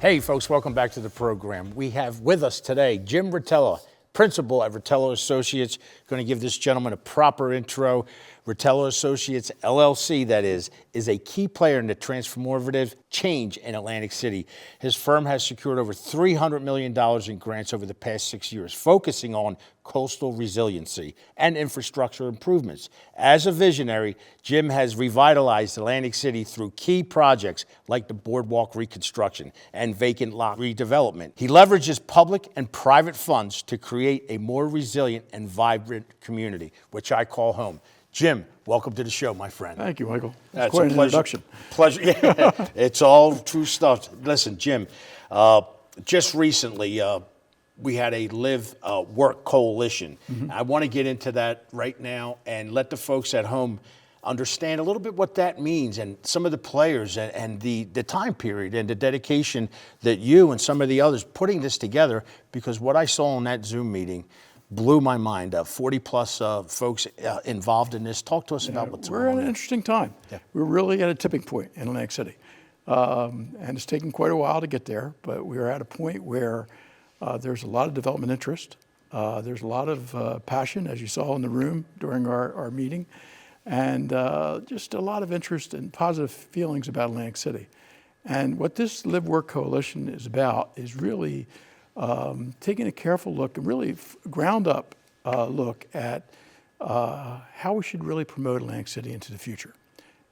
Hey folks, welcome back to the program. We have with us today Jim Rutala, principal at Rutala Associates. Going to give this gentleman a proper intro. Rutala Associates, LLC, that is a key player in the transformative change in Atlantic City. His firm has secured over $300 million in grants over the past 6 years, focusing on coastal resiliency and infrastructure improvements. As a visionary, Jim has revitalized Atlantic City through key projects like the boardwalk reconstruction and vacant lot redevelopment. He leverages public and private funds to create a more resilient and vibrant community, which I call home. Jim, welcome to the show, my friend. Thank you, Michael. That's quite a an pleasure. introduction. Pleasure. Yeah, it's all true stuff. Listen, Jim, just recently we had a Live Work Coalition. I want to get into that right now and let the folks at home understand a little bit what that means and some of the players and the time period and the dedication that you and some of the others putting this together, because what I saw in that Zoom meeting blew my mind. 40 plus folks involved in this. Talk to us about what's going on. We're at an interesting time. Yeah. We're really at a tipping point in Atlantic City. And it's taken quite a while to get there, but we're at a point where there's a lot of development interest. There's a lot of passion, as you saw in the room during our meeting, and just a lot of interest and positive feelings about Atlantic City. And what this Live Work Coalition is about is really taking a careful look and really ground up look at how we should really promote Atlantic City into the future.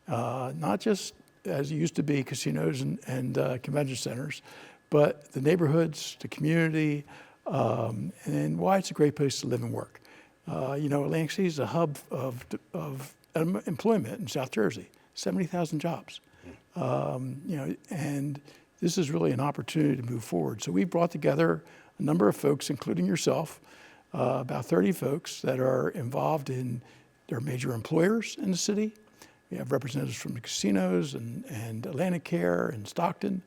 Not just as it used to be casinos and convention centers, but the neighborhoods, the community, and why it's a great place to live and work. Atlantic City is a hub of employment in South Jersey, 70,000 jobs. And this is really an opportunity to move forward. So we brought together a number of folks, including yourself, about 30 folks that are involved in their major employers in the city. We have representatives from the casinos and Atlantic Care and Stockton.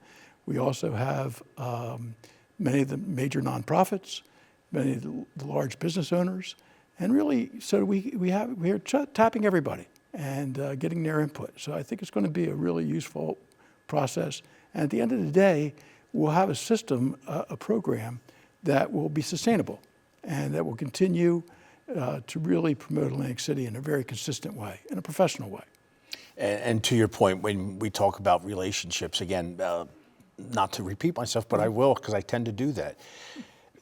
We also have many of the major nonprofits, many of the large business owners, and really, so we're tapping everybody and getting their input. So I think it's going to be a really useful process. And at the end of the day, we'll have a system, a program that will be sustainable and that will continue to really promote Atlantic City in a very consistent way, in a professional way. And to your point, when we talk about relationships, again, not to repeat myself, but I will, because I tend to do that.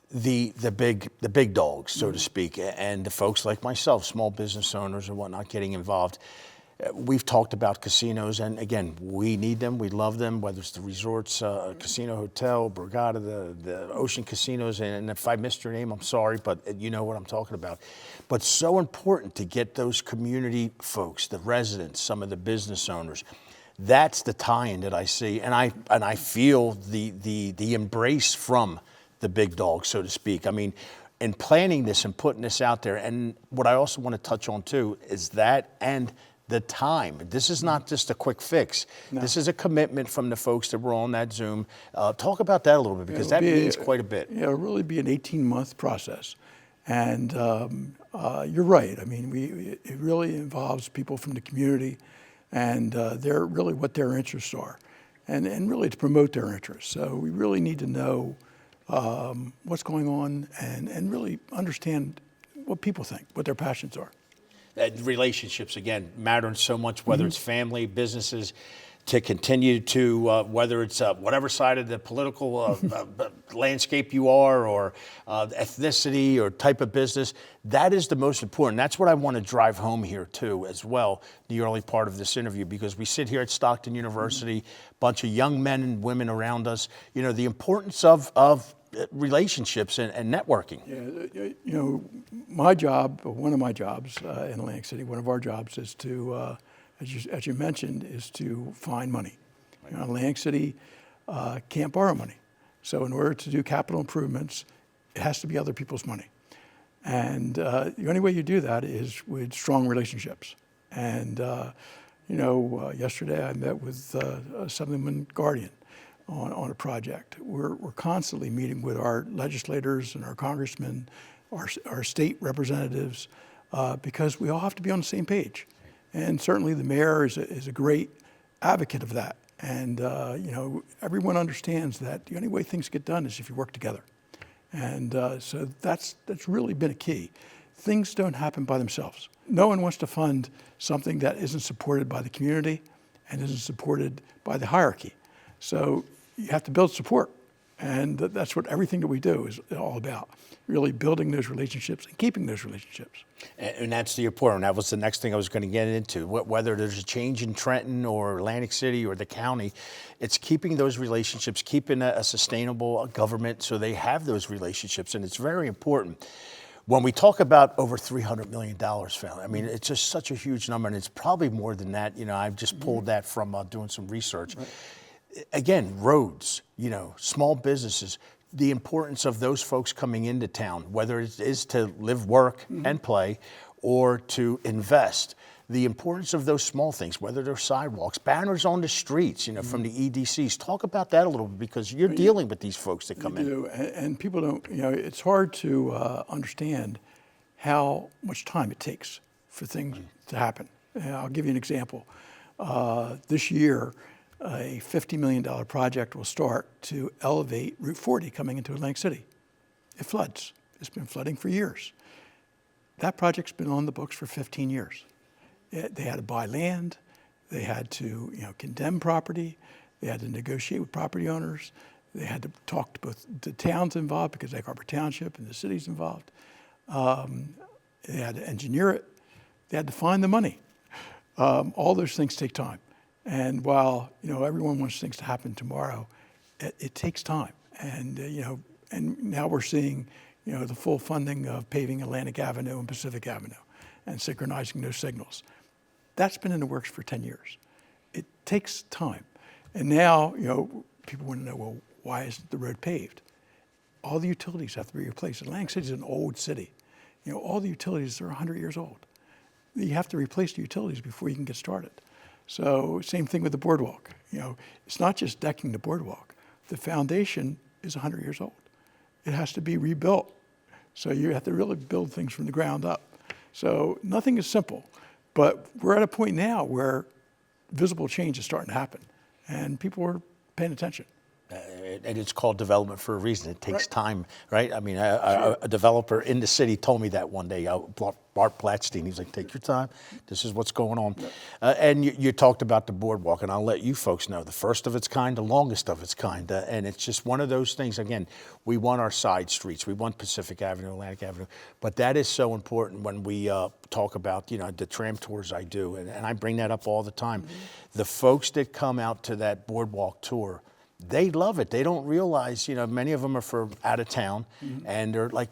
The big dogs, so to speak, and the folks like myself, small business owners and whatnot, getting involved. We've talked about casinos, and again, we need them, we love them, whether it's the resorts, Casino Hotel, Borgata, the ocean casinos, and if I missed your name, I'm sorry, but you know what I'm talking about. But so important to get those community folks, the residents, some of the business owners. That's the tie-in that I see, and I feel the embrace from the big dogs, so to speak. I mean, in planning this and putting this out there, and what I also want to touch on too is that and the time. This is not just a quick fix. No. This is a commitment from the folks that were on that Zoom. Talk about that a little bit, because that means quite a bit. It'll really be an 18-month process. And you're right. I mean, it really involves people from the community, and they're really what their interests are, and really to promote their interests. So we really need to know what's going on and really understand what people think, what their passions are. Relationships, again, matter so much, whether it's family, businesses, to continue to, whether it's whatever side of the political landscape you are, or ethnicity or type of business, that is the most important. That's what I want to drive home here too, as well, the early part of this interview, because we sit here at Stockton University, bunch of young men and women around us, the importance of relationships and networking. Yeah, my job, one of my jobs in Atlantic City, one of our jobs is to, as you mentioned, is to find money. Atlantic City can't borrow money. So in order to do capital improvements, it has to be other people's money. And the only way you do that is with strong relationships. And, yesterday I met with Assemblyman Guardian on a project. We're constantly meeting with our legislators and our congressmen, our state representatives, because we all have to be on the same page. And certainly the mayor is a great advocate of that. And everyone understands that the only way things get done is if you work together. And so that's really been a key. Things don't happen by themselves. No one wants to fund something that isn't supported by the community and isn't supported by the hierarchy. So you have to build support. And that's what everything that we do is all about, really building those relationships and keeping those relationships. And that's the important. That was the next thing I was going to get into. Whether there's a change in Trenton or Atlantic City or the county, it's keeping those relationships, keeping a sustainable government so they have those relationships. And it's very important. When we talk about over $300 million found, I mean, it's just such a huge number, and it's probably more than that. I've just pulled that from doing some research. Right. Again, roads, small businesses, the importance of those folks coming into town, whether it is to live, work, and play, or to invest. The importance of those small things, whether they're sidewalks, banners on the streets, from the EDCs. Talk about that a little bit, because you're dealing with these folks that come in. You do, and people don't, it's hard to understand how much time it takes for things to happen. I'll give you an example. This year, a $50 million project will start to elevate Route 40 coming into Atlantic City. It floods. It's been flooding for years. That project's been on the books for 15 years. They had to buy land. They had to condemn property. They had to negotiate with property owners. They had to talk to both the towns involved, because Egg Harbor Township and the city's involved. They had to engineer it. They had to find the money. All those things take time. And while everyone wants things to happen tomorrow, it takes time. And and now we're seeing the full funding of paving Atlantic Avenue and Pacific Avenue, and synchronizing those signals. That's been in the works for 10 years. It takes time. And now people want to know, well, why isn't the road paved? All the utilities have to be replaced. Atlantic City is an old city. All the utilities are 100 years old. You have to replace the utilities before you can get started. So same thing with the boardwalk. It's not just decking the boardwalk. The foundation is 100 years old. It has to be rebuilt. So you have to really build things from the ground up. So nothing is simple, but we're at a point now where visible change is starting to happen, and people are paying attention. And it's called development for a reason. It takes time, right? I mean, a developer in the city told me that one day. Bart Platstein, he's like, take your time. This is what's going on. And you talked about the boardwalk, and I'll let you folks know, the first of its kind, the longest of its kind. And it's just one of those things. Again, we want our side streets. We want Pacific Avenue, Atlantic Avenue. But that is so important when we talk about, the tram tours I do. And I bring that up all the time. The folks that come out to that boardwalk tour, they love it. They don't realize, many of them are from out of town, and they're like,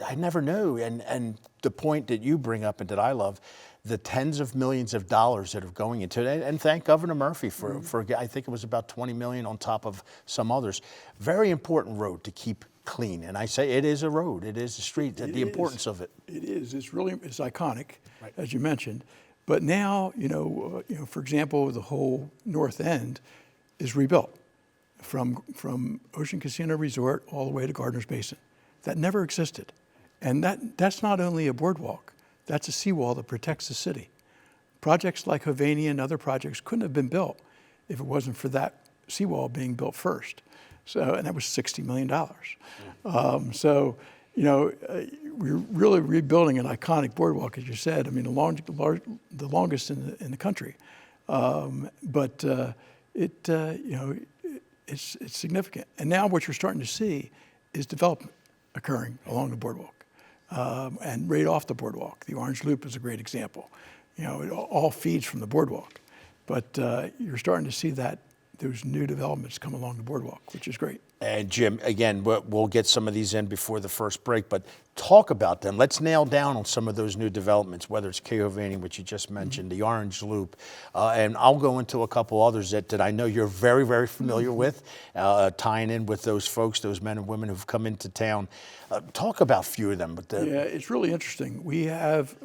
I never knew. And the point that you bring up and that I love, the tens of millions of dollars that are going into it, and thank Governor Murphy for I think it was about 20 million on top of some others. Very important road to keep clean. And I say it is a road. It is a street. The importance of it. It is. It's iconic, right, as you mentioned. But now, for example, the whole north end is rebuilt. From Ocean Casino Resort all the way to Gardner's Basin. That never existed. And that's not only a boardwalk, that's a seawall that protects the city. Projects like Hovania and other projects couldn't have been built if it wasn't for that seawall being built first. So, and that was $60 million. We're really rebuilding an iconic boardwalk, as you said. I mean, the longest in the country. It's significant. And now what you're starting to see is development occurring along the boardwalk and right off the boardwalk. The Orange Loop is a great example. It all feeds from the boardwalk. But you're starting to see those new developments come along the boardwalk, which is great. And Jim, again, we'll get some of these in before the first break, but talk about them. Let's nail down on some of those new developments, whether it's Hovania, which you just mentioned, the Orange Loop, and I'll go into a couple others that I know you're very, very familiar with, tying in with those folks, those men and women who've come into town. Talk about a few of them. Yeah, it's really interesting. We have,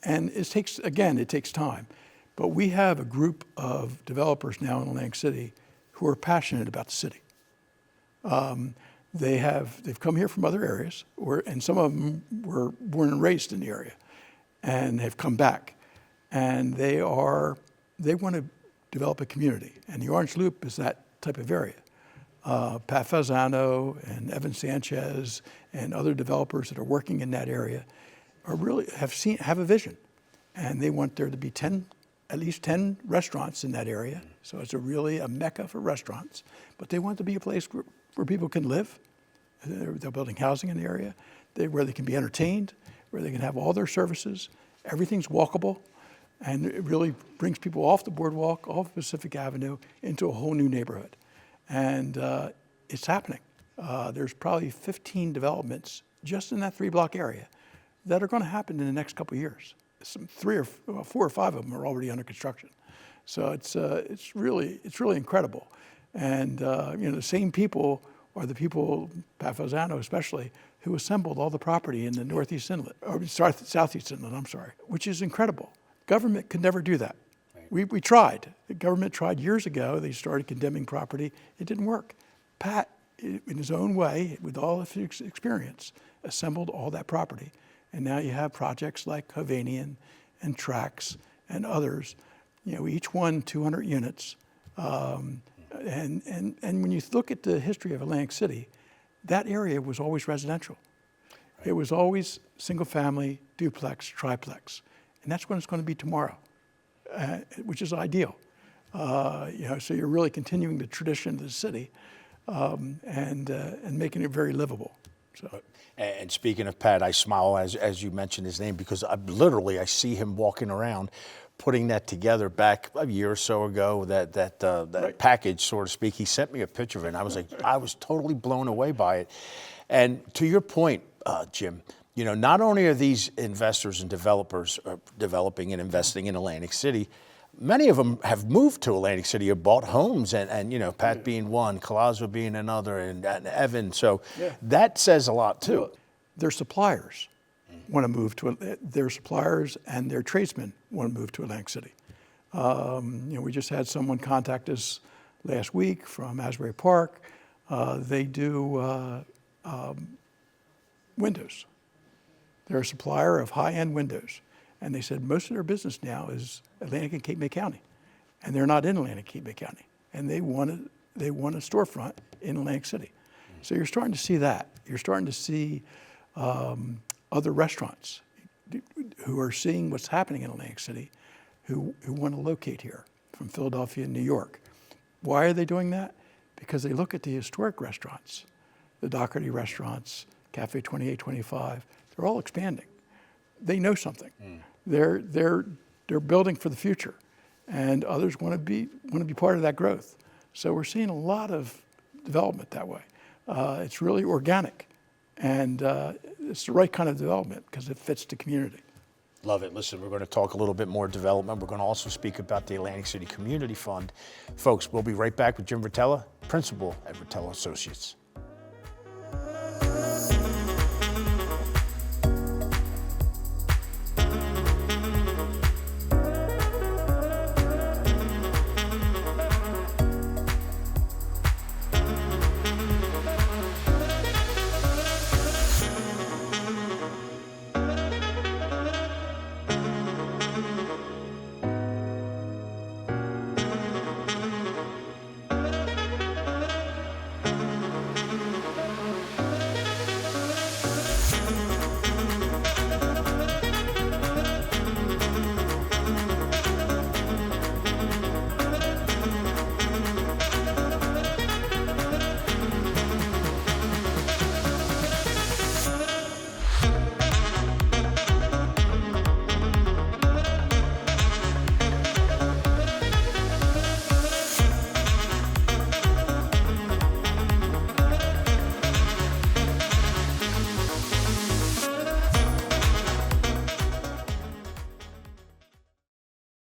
and it takes time, but we have a group of developers now in Atlantic City who are passionate about the city. They've come here from other areas, and some of them were born and raised in the area, and have come back, and they want to develop a community. And the Orange Loop is that type of area. Pat Fasano and Evan Sanchez and other developers that are working in that area are really have a vision. And they want there to be at least 10 restaurants in that area. So it's really a mecca for restaurants. But they want to be a place where people can live. They're building housing in the area, where they can be entertained, where they can have all their services. Everything's walkable. And it really brings people off the boardwalk, off Pacific Avenue, into a whole new neighborhood. And it's happening. There's probably 15 developments just in that 3-block area that are going to happen in the next couple of years. 4 or 5 of them are already under construction. So it's really incredible. And the same people are the people, Pat Fasano especially, who assembled all the property in the Northeast Inlet, or Southeast Inlet, I'm sorry, which is incredible. Government could never do that. Right. We tried. The government tried years ago. They started condemning property. It didn't work. Pat, in his own way, with all of his experience, assembled all that property. And now you have projects like Hovanian and Trax and others, each one 200 units. And when you look at the history of Atlantic City, that area was always residential. Right. It was always single family, duplex, triplex. And that's what it's going to be tomorrow, which is ideal. So you're really continuing the tradition of the city and making it very livable. So. And speaking of Pat, I smile as you mentioned his name because I see him walking around putting that together back a year or so ago, that right. package, so to speak. He sent me a picture of it, and I was totally blown away by it. And to your point, Jim, not only are these investors and developers developing and investing in Atlantic City, many of them have moved to Atlantic City or bought homes, and Pat being one, Colazo being another, and Evan. So that says a lot too. Their suppliers want to move to their suppliers, and their tradesmen want to move to Atlantic City. We just had someone contact us last week from Asbury Park. They do windows. They're a supplier of high-end windows. And they said most of their business now is Atlantic and Cape May County. And they're not in Atlantic, Cape May County. And they want a storefront in Atlantic City. So you're starting to see that. You're starting to see other restaurants who are seeing what's happening in Atlantic City who want to locate here from Philadelphia and New York. Why are they doing that? Because they look at the historic restaurants, the Doherty restaurants, Cafe 2825, they're all expanding. They know something. They're building for the future, and others want to be part of that growth. So we're seeing a lot of development that way. It's really organic, and it's the right kind of development because it fits the community. Love it. Listen, we're going to talk a little bit more development. We're going to also speak about the Atlantic City Community Fund. Folks, we'll be right back with Jim Rutala, principal at Rutala Associates.